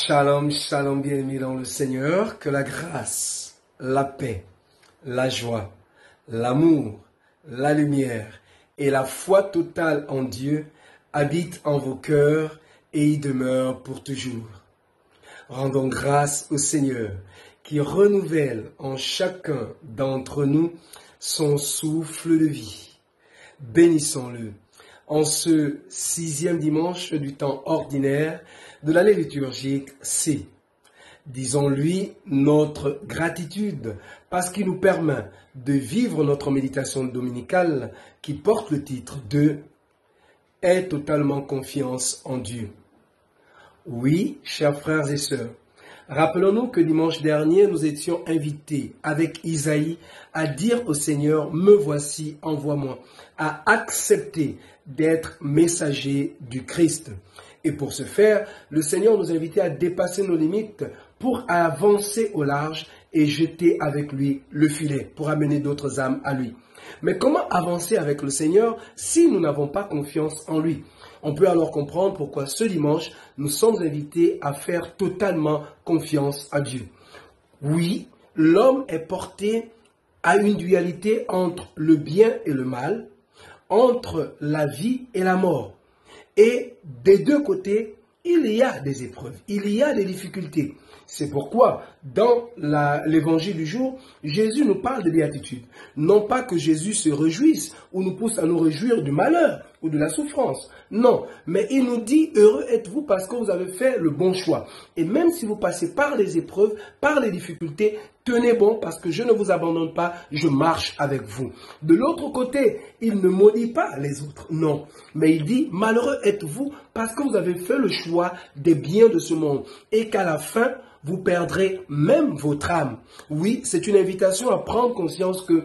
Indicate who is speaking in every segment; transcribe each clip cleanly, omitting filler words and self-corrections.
Speaker 1: Shalom, shalom, bien-aimés dans le Seigneur, que la grâce, la paix, la joie, l'amour, la lumière et la foi totale en Dieu habitent en vos cœurs et y demeurent pour toujours. Rendons grâce au Seigneur qui renouvelle en chacun d'entre nous son souffle de vie. Bénissons-le en ce 6e dimanche du temps ordinaire de l'année liturgique C. Disons-lui notre gratitude parce qu'il nous permet de vivre notre méditation dominicale qui porte le titre de « Aie totalement confiance en Dieu ». Oui, chers frères et sœurs, rappelons-nous que dimanche dernier, nous étions invités avec Isaïe à dire au Seigneur « Me voici, envoie-moi », à accepter d'être messager du Christ. Et pour ce faire, le Seigneur nous invitait à dépasser nos limites pour avancer au large et jeter avec lui le filet pour amener d'autres âmes à lui. Mais comment avancer avec le Seigneur si nous n'avons pas confiance en lui? On peut alors comprendre pourquoi ce dimanche, nous sommes invités à faire totalement confiance à Dieu. Oui, l'homme est porté à une dualité entre le bien et le mal, entre la vie et la mort. Et des deux côtés, il y a des épreuves, il y a des difficultés. C'est pourquoi, dans l'évangile du jour, Jésus nous parle de béatitude. Non pas que Jésus se réjouisse ou nous pousse à nous réjouir du malheur ou de la souffrance. Non, mais il nous dit, heureux êtes-vous parce que vous avez fait le bon choix. Et même si vous passez par les épreuves, par les difficultés, tenez bon parce que je ne vous abandonne pas, je marche avec vous. De l'autre côté, il ne maudit pas les autres, non. Mais il dit, malheureux êtes-vous parce que vous avez fait le choix des biens de ce monde et qu'à la fin, vous perdrez même votre âme. Oui, c'est une invitation à prendre conscience que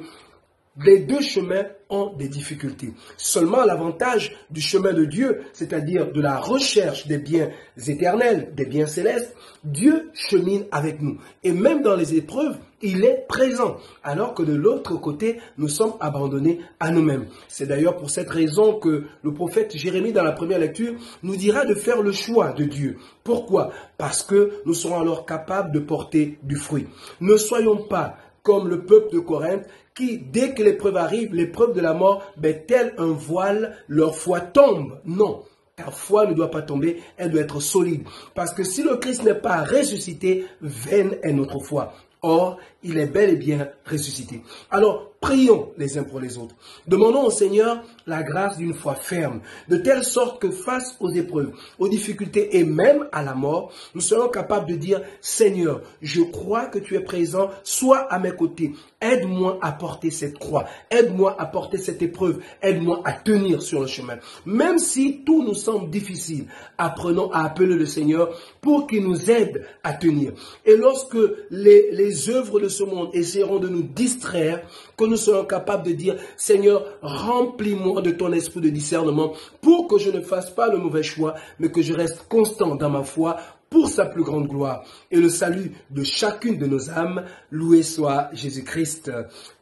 Speaker 1: les deux chemins ont des difficultés. Seulement l'avantage du chemin de Dieu, c'est-à-dire de la recherche des biens éternels, des biens célestes, Dieu chemine avec nous. Et même dans les épreuves, il est présent. Alors que de l'autre côté, nous sommes abandonnés à nous-mêmes. C'est d'ailleurs pour cette raison que le prophète Jérémie, dans la première lecture, nous dira de faire le choix de Dieu. Pourquoi? Parce que nous serons alors capables de porter du fruit. Ne soyons pas comme le peuple de Corinthe, qui, dès que l'épreuve arrive, l'épreuve de la mort, tel un voile, leur foi tombe. Non, ta foi ne doit pas tomber, elle doit être solide. Parce que si le Christ n'est pas ressuscité, vaine est notre foi. Or, il est bel et bien ressuscité. Alors, prions les uns pour les autres. Demandons au Seigneur la grâce d'une foi ferme, de telle sorte que face aux épreuves, aux difficultés et même à la mort, nous serons capables de dire, Seigneur, je crois que tu es présent, sois à mes côtés. Aide-moi à porter cette croix, aide-moi à porter cette épreuve, aide-moi à tenir sur le chemin. Même si tout nous semble difficile, apprenons à appeler le Seigneur pour qu'il nous aide à tenir. Et lorsque les œuvres de ce monde essaieront de nous distraire, que nous soyons capables de dire, Seigneur, remplis-moi de ton esprit de discernement pour que je ne fasse pas le mauvais choix, mais que je reste constant dans ma foi pour sa plus grande gloire et le salut de chacune de nos âmes. Loué soit Jésus-Christ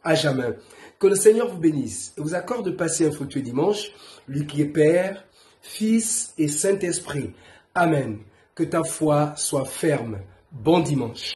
Speaker 1: à jamais. Que le Seigneur vous bénisse et vous accorde de passer un fructueux dimanche, lui qui est Père, Fils et Saint-Esprit. Amen. Que ta foi soit ferme. Bon dimanche.